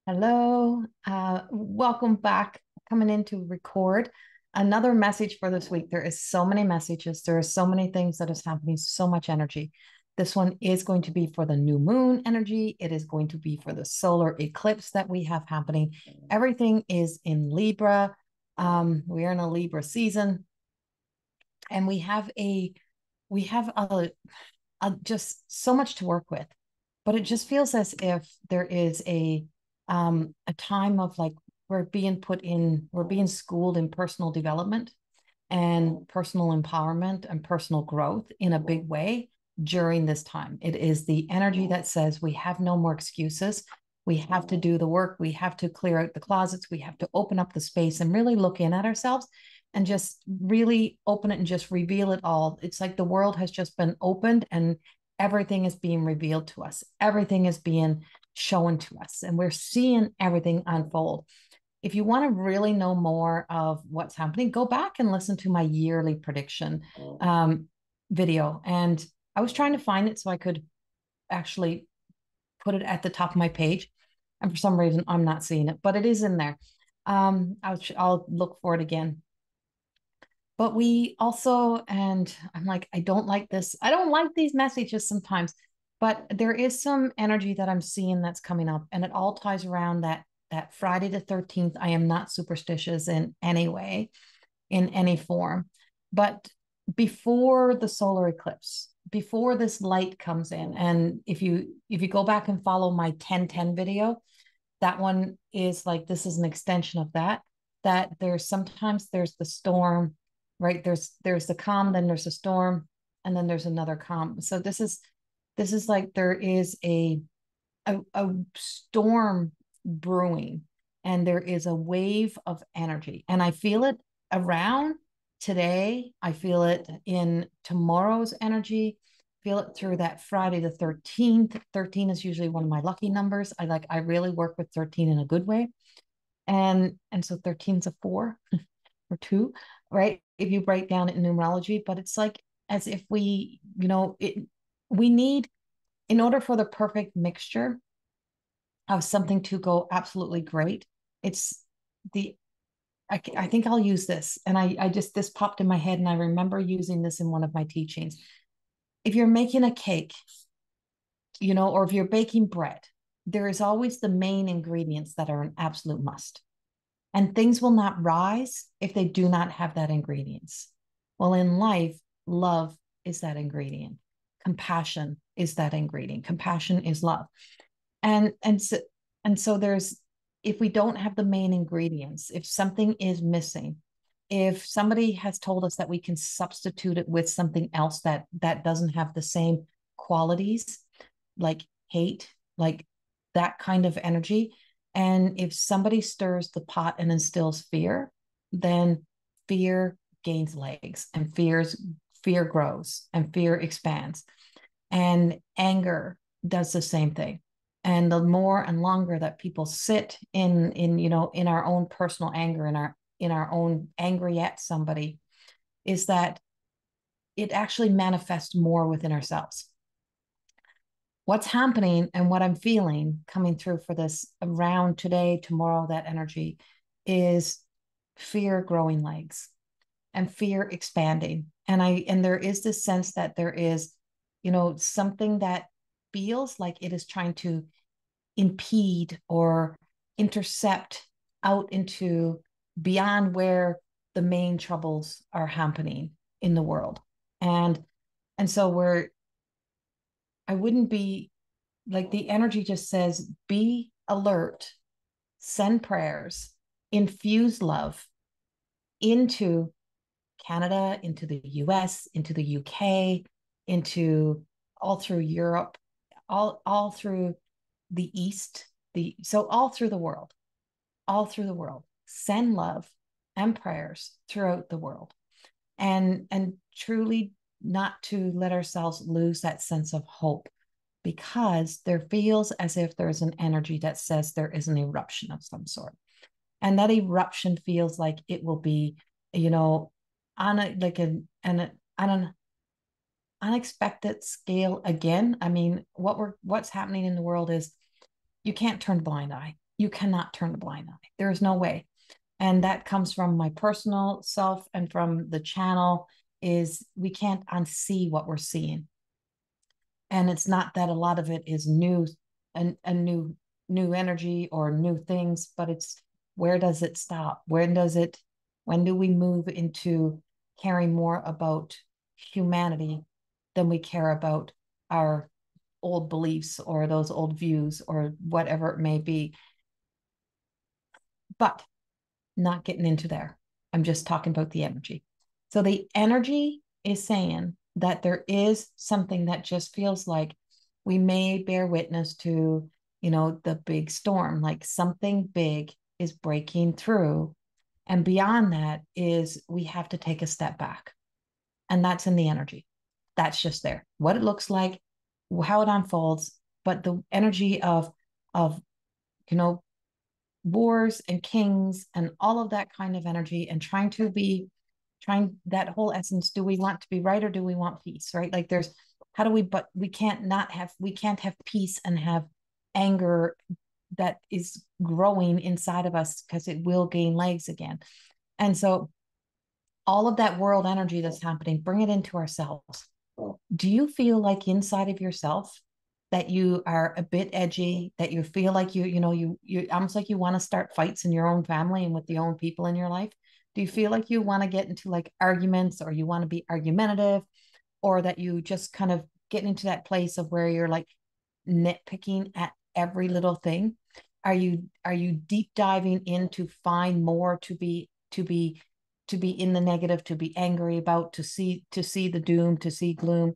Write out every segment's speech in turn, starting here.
Hello, welcome back. Coming in to record another message for this week. There is so many messages. There are so many things that is happening, so much energy. This one is going to be for the new moon energy. It is going to be for the solar eclipse that we have happening. Everything is in Libra. We are in a Libra season, and we have just so much to work with. But it just feels as if there is a time of like we're being schooled in personal development and personal empowerment and personal growth in a big way during this time. It is the energy that says we have no more excuses. We have to do the work. We have to clear out the closets. We have to open up the space and really look in at ourselves and just really open it and just reveal it all. It's like the world has just been opened and everything is being revealed to us. Everything is being shown to us, and we're seeing everything unfold. If you want to really know more of what's happening, go back and listen to my yearly prediction video. And I was trying to find it so I could actually put it at the top of my page. And for some reason, I'm not seeing it, but it is in there. I'll look for it again. But we also, and I'm like, I don't like this. I don't like these messages sometimes, but there is some energy that I'm seeing that's coming up, and it all ties around that Friday the 13th. I am not superstitious in any way, in any form. But before the solar eclipse, before this light comes in, and if you go back and follow my 1010 video, that one is like this is an extension of that. That there's the storm, right? There's the calm, then there's a storm, and then there's another calm. So this is like there is a storm brewing, and there is a wave of energy, and I feel it around today. I feel it in tomorrow's energy. Feel it through that Friday the 13th. 13 is usually one of my lucky numbers. I really work with 13 in a good way. And so 13 is a 4 or 2, right? If you break down it in numerology, but it's like as if we need, in order for the perfect mixture of something to go absolutely great, it's the I think I'll use this. And I just, this popped in my head, and I remember using this in one of my teachings. If you're making a cake, or if you're baking bread, there is always the main ingredients that are an absolute must. And things will not rise if they do not have that ingredients. Well, in life, love is that ingredient. Compassion is that ingredient. Compassion is love. And so there's, if we don't have the main ingredients, if something is missing, if somebody has told us that we can substitute it with something else that doesn't have the same qualities, like hate, like that kind of energy. And if somebody stirs the pot and instills fear, then fear gains legs, and fear grows, and fear expands. And anger does the same thing. And the more and longer that people sit in our own personal anger, in our own angry at somebody, is that it actually manifests more within ourselves. What's happening and what I'm feeling coming through for this around today, tomorrow, that energy is fear growing legs and fear expanding. And there is this sense that there is, something that feels like it is trying to impede or intercept out into beyond where the main troubles are happening in the world. And so I wouldn't be like, the energy just says, be alert, send prayers, infuse love into Canada, into the US, into the UK, into all through Europe, all through the East, so all through the world. Send love and prayers throughout the world. And truly not to let ourselves lose that sense of hope, because there feels as if there's an energy that says there is an eruption of some sort. And that eruption feels like it will be, on an unexpected scale again. I mean, what's happening in the world is you can't turn blind eye. You cannot turn a blind eye. There is no way. And that comes from my personal self and from the channel, is we can't unsee what we're seeing. And it's not that a lot of it is new and a new energy or new things, but it's, where does it stop? When do we move into caring more about humanity than we care about our old beliefs or those old views or whatever it may be? But not getting into there. I'm just talking about the energy. So the energy is saying that there is something that just feels like we may bear witness to, the big storm, like something big is breaking through. And beyond that is we have to take a step back. And that's in the energy. That's just there. What it looks like, how it unfolds, but the energy of wars and kings and all of that kind of energy, and trying that whole essence. Do we want to be right or do we want peace? Right? Like but we can't have peace and have anger that is growing inside of us, because it will gain legs again. And so all of that world energy that's happening, bring it into ourselves. Do you feel like inside of yourself that you are a bit edgy, that you feel like you almost like you want to start fights in your own family and with the own people in your life? Do you feel like you want to get into like arguments, or you want to be argumentative, or that you just kind of get into that place of where you're like nitpicking at every little thing? Are you deep diving in to find more, to be in the negative, to be angry about, to see the doom, to see gloom?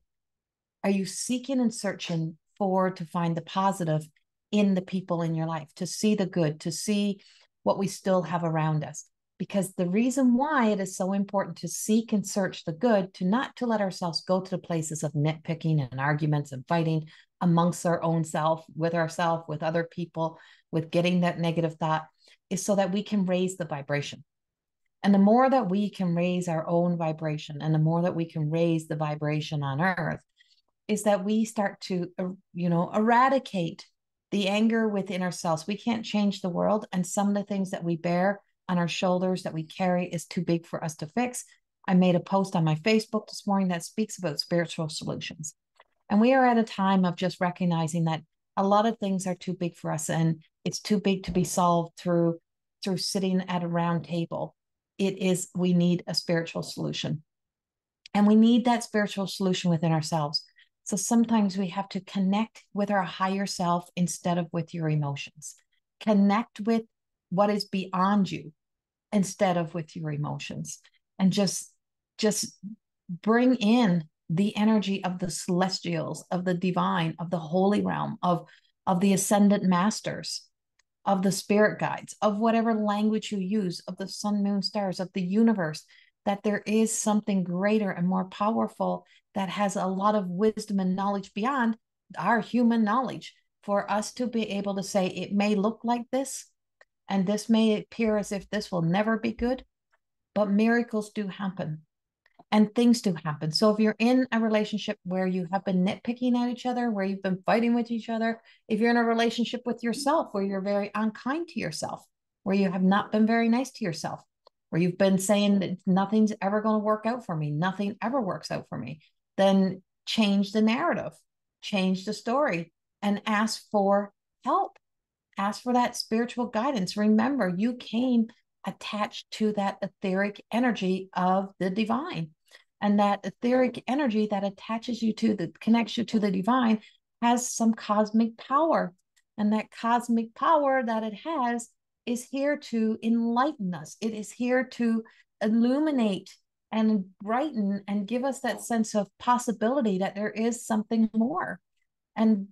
Are you seeking and searching to find the positive in the people in your life, to see the good, to see what we still have around us? Because the reason why it is so important to seek and search the good, to not to let ourselves go to the places of nitpicking and arguments and fighting amongst our own self, with ourselves, with other people, with getting that negative thought, is so that we can raise the vibration. And the more that we can raise our own vibration, and the more that we can raise the vibration on earth, is that we start to, eradicate the anger within ourselves. We can't change the world. And some of the things that we bear on our shoulders, that we carry, is too big for us to fix. I made a post on my Facebook this morning that speaks about spiritual solutions. And we are at a time of just recognizing that a lot of things are too big for us, and it's too big to be solved through sitting at a round table. We need a spiritual solution. And we need that spiritual solution within ourselves. So sometimes we have to connect with our higher self instead of with your emotions. Connect with what is beyond you instead of with your emotions. And just bring in the energy of the celestials, of the divine, of the holy realm, of the ascendant masters, of the spirit guides, of whatever language you use, of the sun, moon, stars, of the universe, that there is something greater and more powerful that has a lot of wisdom and knowledge beyond our human knowledge, for us to be able to say, it may look like this, and this may appear as if this will never be good, but miracles do happen and things do happen. So if you're in a relationship where you have been nitpicking at each other, where you've been fighting with each other, if you're in a relationship with yourself where you're very unkind to yourself, where you have not been very nice to yourself, where you've been saying that nothing's ever going to work out for me, nothing ever works out for me, then change the narrative, change the story, and ask for help. Ask for that spiritual guidance. Remember, you came attached to that etheric energy of the divine. And that etheric energy that connects you to the divine, has some cosmic power. And that cosmic power that it has is here to enlighten us. It is here to illuminate and brighten and give us that sense of possibility that there is something more. And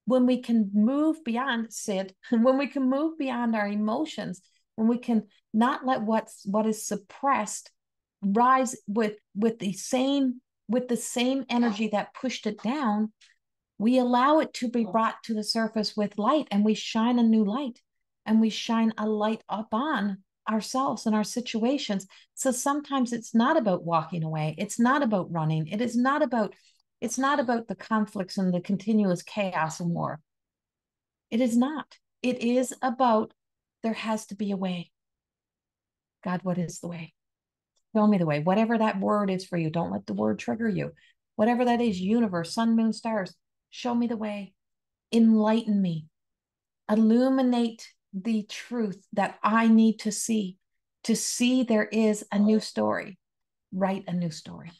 when we can move beyond Sid, when we can move beyond our emotions, when we can not let what is suppressed rise with the same energy that pushed it down, we allow it to be brought to the surface with light, and we shine a new light, and we shine a light upon ourselves and our situations. So sometimes it's not about walking away. It's not about running. It's not about the conflicts and the continuous chaos and war. It is not. it is about, there has to be a way. God, what is the way? Show me the way. Whatever that word is for you, don't let the word trigger you. Whatever that is, universe, sun, moon, stars, show me the way. Enlighten me. Illuminate the truth that I need to see there is a new story. Write a new story.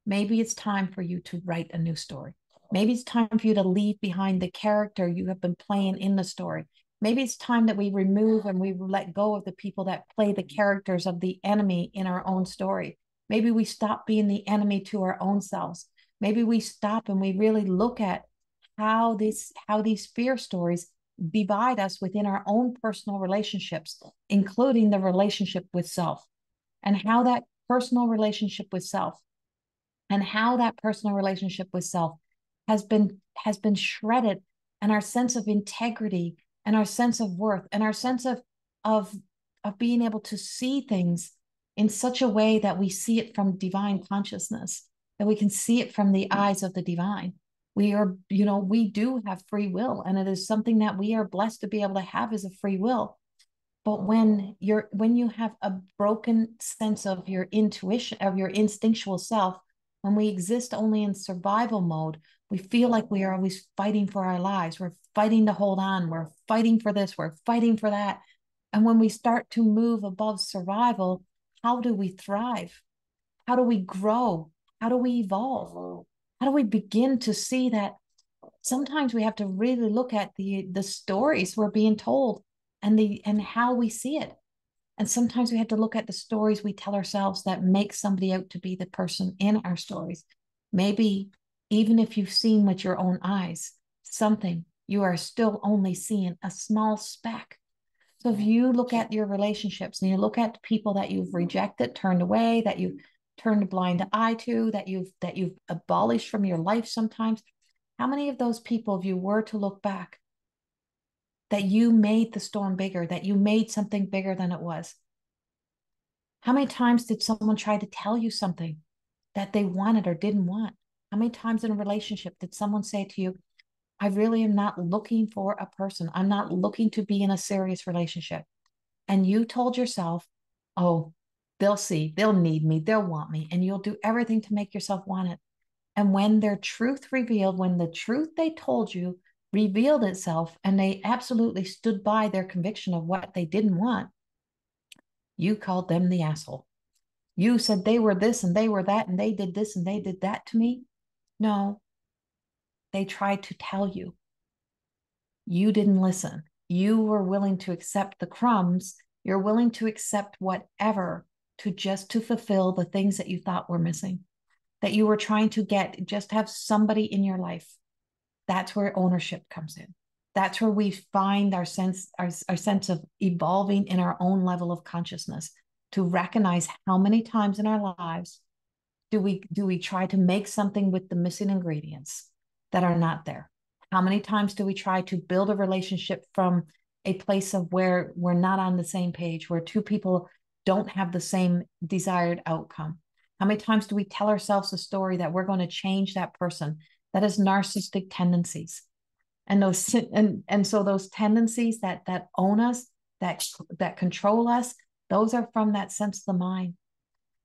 Maybe it's time for you to write a new story. Maybe it's time for you to leave behind the character you have been playing in the story. Maybe it's time that we remove and we let go of the people that play the characters of the enemy in our own story. Maybe we stop being the enemy to our own selves. Maybe we stop and we really look at how these fear stories divide us within our own personal relationships, including the relationship with self, and how that personal relationship with self has been shredded, and our sense of integrity and our sense of worth and our sense of being able to see things in such a way that we see it from divine consciousness, that we can see it from the eyes of the divine. We are, we do have free will, and it is something that we are blessed to be able to have as a free will. But when you have a broken sense of your intuition, of your instinctual self, when we exist only in survival mode, we feel like we are always fighting for our lives. We're fighting to hold on. We're fighting for this. We're fighting for that. And when we start to move above survival, how do we thrive? How do we grow? How do we evolve? How do we begin to see that sometimes we have to really look at the stories we're being told and how we see it. And sometimes we have to look at the stories we tell ourselves that make somebody out to be the person in our stories. Maybe even if you've seen with your own eyes something, you are still only seeing a small speck. So if you look at your relationships and you look at people that you've rejected, turned away, that you've turned a blind eye to, that you've abolished from your life sometimes, how many of those people, if you were to look back, that you made the storm bigger, that you made something bigger than it was? How many times did someone try to tell you something that they wanted or didn't want? How many times in a relationship did someone say to you, I really am not looking for a person. I'm not looking to be in a serious relationship. And you told yourself, oh, they'll see, they'll need me, they'll want me. And you'll do everything to make yourself want it. And when their truth revealed, when the truth they told you revealed itself and they absolutely stood by their conviction of what they didn't want, you called them the asshole. You said they were this and they were that and they did this and they did that to me. No, they tried to tell you. You didn't listen. You were willing to accept the crumbs. You're willing to accept whatever to fulfill the things that you thought were missing, that you were trying to get, just have somebody in your life. That's where ownership comes in. That's where we find our sense of evolving in our own level of consciousness, to recognize how many times in our lives do we try to make something with the missing ingredients that are not there? How many times do we try to build a relationship from a place of where we're not on the same page, where two people don't have the same desired outcome? How many times do we tell ourselves a story that we're going to change that person? That is narcissistic tendencies. And so those tendencies that own us, that control us, those are from that sense of the mind.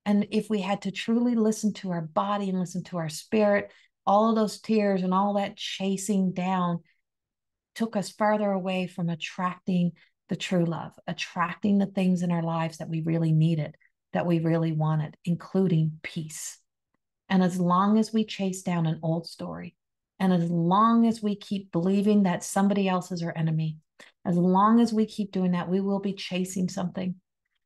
And if we had to truly listen to our body and listen to our spirit, all of those tears and all that chasing down took us farther away from attracting the true love, attracting the things in our lives that we really needed, that we really wanted, including peace. And as long as we chase down an old story, and as long as we keep believing that somebody else is our enemy, as long as we keep doing that, we will be chasing something.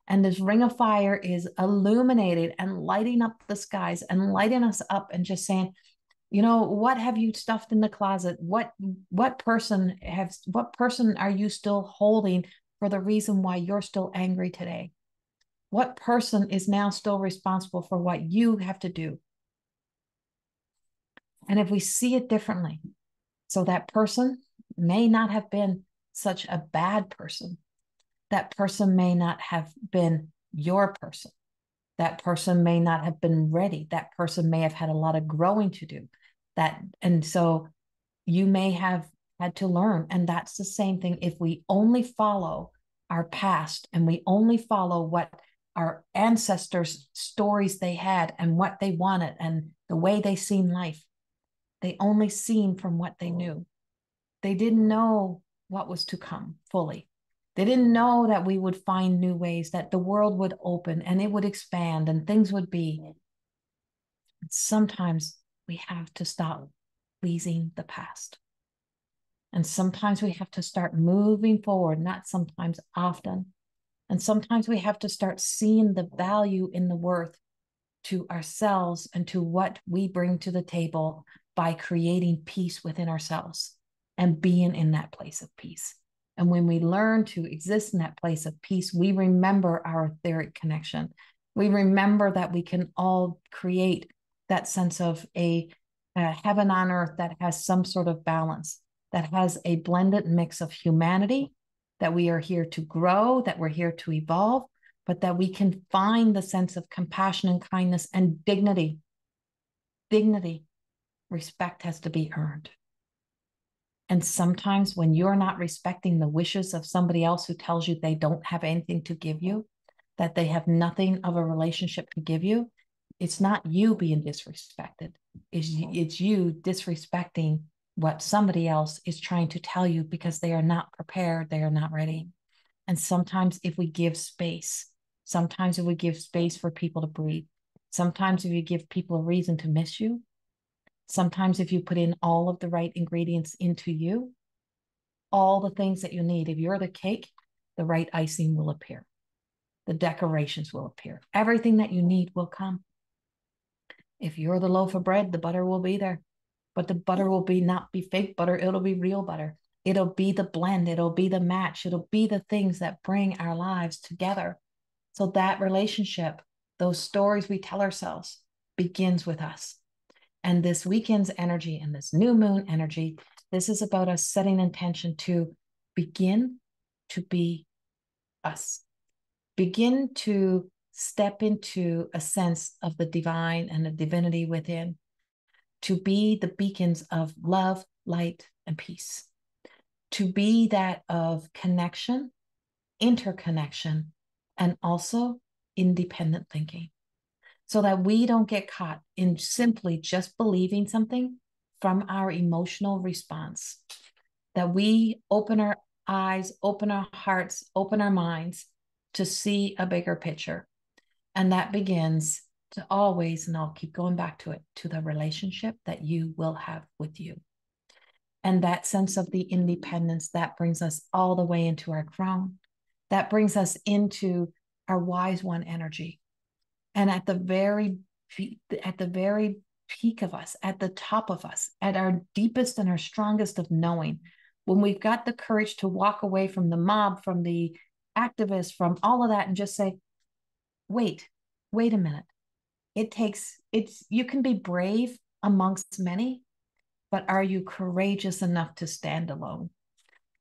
And this ring of fire is illuminated and lighting up the skies and lighting us up and just saying, what have you stuffed in the closet? What person are you still holding for the reason why you're still angry today? What person is now still responsible for what you have to do? And if we see it differently, so that person may not have been such a bad person. That person may not have been your person. That person may not have been ready. That person may have had a lot of growing to do. And so you may have had to learn. And that's the same thing. If we only follow our past and we only follow what our ancestors' stories they had and what they wanted and the way they seen life, they only seen from what they knew. They didn't know what was to come fully. They didn't know that we would find new ways, that the world would open and it would expand and things would be. Sometimes we have to stop pleasing the past. And sometimes we have to start moving forward, not sometimes, often. And sometimes we have to start seeing the value in the worth to ourselves and to what we bring to the table by creating peace within ourselves and being in that place of peace. And when we learn to exist in that place of peace, we remember our etheric connection. We remember that we can all create that sense of a heaven on earth that has some sort of balance, that has a blended mix of humanity, that we are here to grow, that we're here to evolve, but that we can find the sense of compassion and kindness and dignity. Dignity, respect has to be earned. And sometimes when you're not respecting the wishes of somebody else who tells you they don't have anything to give you, that they have nothing of a relationship to give you, it's not you being disrespected. It's you disrespecting what somebody else is trying to tell you because they are not prepared, they are not ready. And sometimes if we give space, sometimes if we give space for people to breathe, sometimes if you give people a reason to miss you, sometimes if you put in all of the right ingredients into you, all the things that you need, if you're the cake, the right icing will appear. The decorations will appear. Everything that you need will come. If you're the loaf of bread, the butter will be there. But the butter will not be fake butter. It'll be real butter. It'll be the blend. It'll be the match. It'll be the things that bring our lives together. So that relationship, those stories we tell ourselves, begins with us. And this weekend's energy and this new moon energy, this is about us setting intention to begin to be us. Begin to step into a sense of the divine and the divinity within, to be the beacons of love, light, and peace, to be that of connection, interconnection, and also independent thinking, so that we don't get caught in simply just believing something from our emotional response, that we open our eyes, open our hearts, open our minds to see a bigger picture. And that begins to always, and I'll keep going back to it, to the relationship that you will have with you. And that sense of the independence, that brings us all the way into our crown. That brings us into our wise one energy. And at the very peak of us, at the top of us, at our deepest and our strongest of knowing, when we've got the courage to walk away from the mob, from the activists, from all of that, and just say, wait a minute. You can be brave amongst many, but are you courageous enough to stand alone,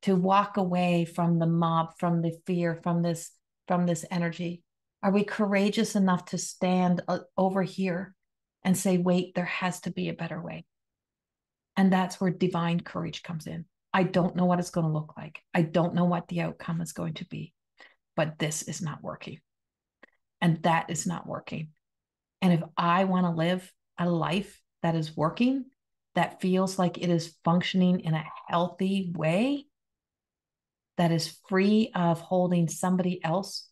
to walk away from the mob, from the fear, from this energy? Are we courageous enough to stand over here and say, wait, there has to be a better way? And that's where divine courage comes in. I don't know what it's going to look like. I don't know what the outcome is going to be, but this is not working. And that is not working. And if I want to live a life that is working, that feels like it is functioning in a healthy way, that is free of holding somebody else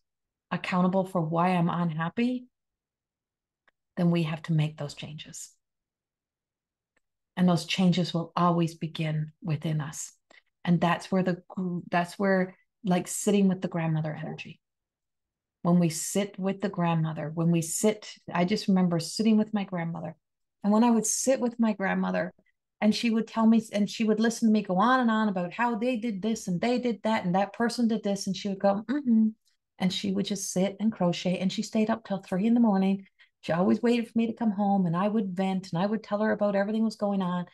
accountable for why I'm unhappy, then we have to make those changes. And those changes will always begin within us. And that's where like sitting with the grandmother energy. When we sit with the grandmother, I just remember sitting with my grandmother. And when I would sit with my grandmother and she would tell me, and she would listen to me go on and on about how they did this and they did that and that person did this. And she would go, mm-hmm. And she would just sit and crochet. And she stayed up till 3 a.m. She always waited for me to come home, and I would vent and I would tell her about everything was going on.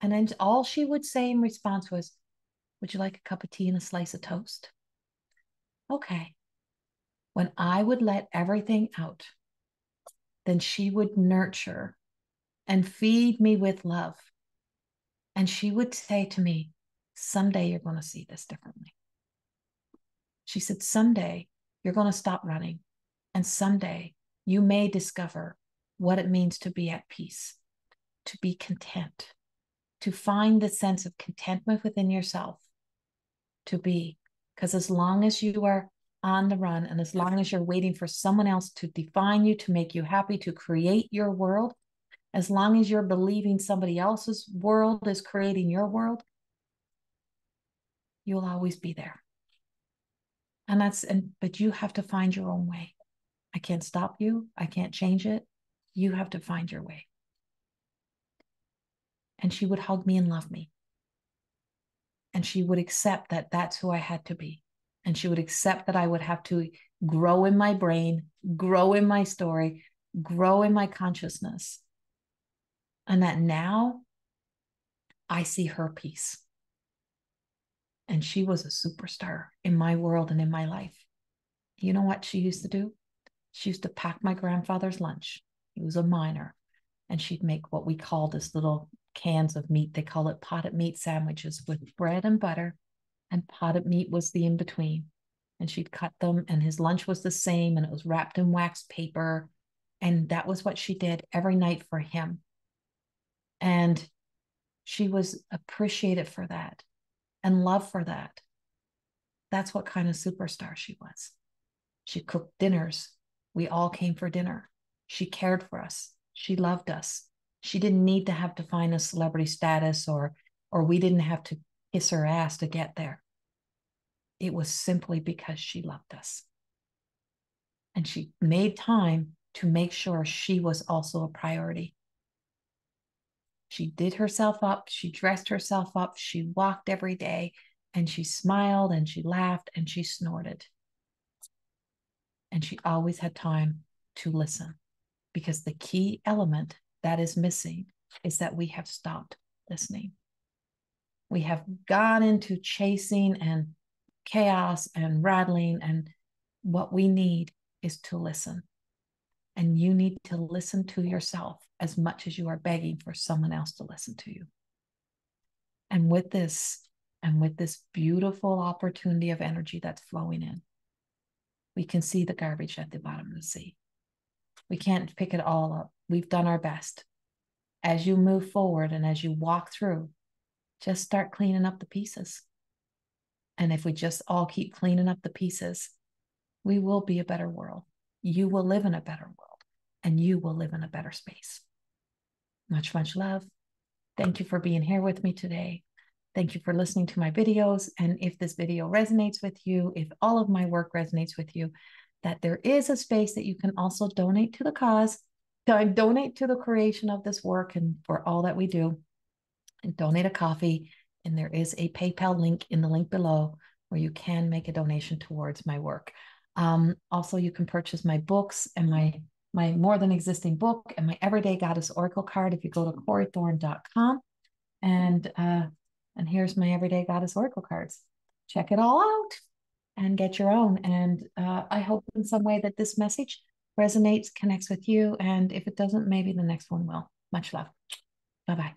And then all she would say in response was, would you like a cup of tea and a slice of toast? Okay. When I would let everything out, then she would nurture and feed me with love. And she would say to me, someday you're going to see this differently. She said, someday you're going to stop running. And someday you may discover what it means to be at peace, to be content, to find the sense of contentment within yourself, to be. Because as long as you are on the run and as long as you're waiting for someone else to define you, to make you happy, to create your world, as long as you're believing somebody else's world is creating your world, you'll always be there. But you have to find your own way. I can't stop you. I can't change it. You have to find your way. And she would hug me and love me. And she would accept that that's who I had to be. And she would accept that I would have to grow in my brain, grow in my story, grow in my consciousness. And that now I see her peace. And she was a superstar in my world and in my life. You know what she used to do? She used to pack my grandfather's lunch. He was a miner. And she'd make what we call this little cans of meat. They call it potted meat sandwiches with bread and butter. And potted meat was the in-between. And she'd cut them, and his lunch was the same, and it was wrapped in wax paper. And that was what she did every night for him. And she was appreciated for that and loved for that. That's what kind of superstar she was. She cooked dinners. We all came for dinner. She cared for us. She loved us. She didn't need to have to find a celebrity status or we didn't have to kiss her ass to get there. It was simply because she loved us. And she made time to make sure she was also a priority. She did herself up. She dressed herself up. She walked every day, and she smiled and she laughed and she snorted. And she always had time to listen, because the key element that is missing is that we have stopped listening. We have gone into chasing and chaos and rattling, and what we need is to listen. And you need to listen to yourself as much as you are begging for someone else to listen to you. And with this beautiful opportunity of energy that's flowing in, we can see the garbage at the bottom of the sea. We can't pick it all up. We've done our best. As you move forward and as you walk through, just start cleaning up the pieces. And if we just all keep cleaning up the pieces, we will be a better world. You will live in a better world, and you will live in a better space. Much, much love. Thank you for being here with me today. Thank you for listening to my videos. And if this video resonates with you, if all of my work resonates with you, that there is a space that you can also donate to the cause, donate to the creation of this work and for all that we do, and donate a coffee. And there is a PayPal link in the link below where you can make a donation towards my work. Also, you can purchase my books and my More Than Existing book and my Everyday Goddess Oracle card if you go to CorrieThorne.com. And here's my Everyday Goddess Oracle cards. Check it all out and get your own. And I hope in some way that this message resonates, connects with you. And if it doesn't, maybe the next one will. Much love. Bye-bye.